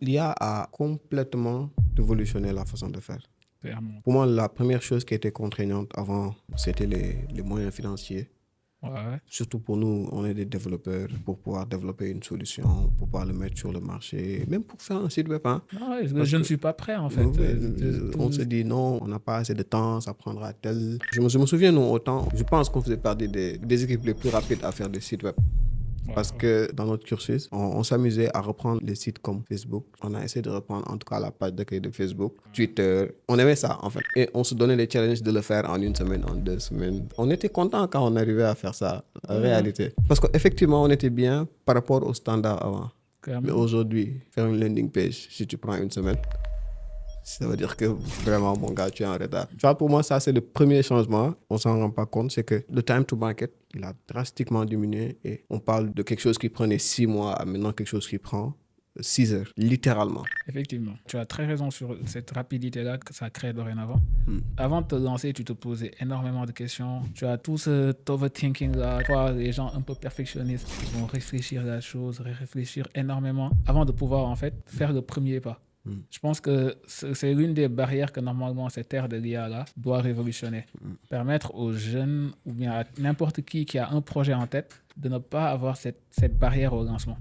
L'IA a complètement révolutionné la façon de faire. Clairement. Pour moi, la première chose qui était contraignante avant, c'était les moyens financiers. Ouais. Surtout pour nous, on est des développeurs pour pouvoir développer une solution, pour pouvoir le mettre sur le marché, même pour faire un site web. Hein. Non, Parce je ne que suis pas prêt en fait. on se dit non, on n'a pas assez de temps, ça prendra tel. Je me souviens, nous, autant, je pense qu'on faisait partie des équipes les plus rapides à faire des sites web. Parce Ouais. que dans notre cursus, on s'amusait à reprendre les sites comme Facebook. On a essayé de reprendre en tout cas la page d'accueil de Facebook, Twitter. On aimait ça en fait. Et on se donnait les challenges de le faire en une semaine, en 2 semaines. On était content quand on arrivait à faire ça, en Ouais, réalité. Parce qu'effectivement, on était bien par rapport aux standards avant. Mais clairement. aujourd'hui, faire une landing page, si tu prends une semaine, ça veut dire que vraiment, mon gars, tu es en retard. Tu vois, pour moi, ça, c'est le premier changement. On s'en rend pas compte. C'est que le time to market, il a drastiquement diminué. Et on parle de quelque chose qui prenait 6 mois à maintenant quelque chose qui prend 6 heures, littéralement. Effectivement, tu as très raison sur cette rapidité-là que ça crée dorénavant. Avant de te lancer, tu te posais énormément de questions. Tu as tout ce overthinking-là. Toi, les gens un peu perfectionnistes qui vont réfléchir à la chose, réfléchir énormément avant de pouvoir en fait faire le premier pas. Je pense que c'est l'une des barrières que normalement cette ère de l'IA-là doit révolutionner. Permettre aux jeunes ou bien à n'importe qui a un projet en tête de ne pas avoir cette barrière au lancement.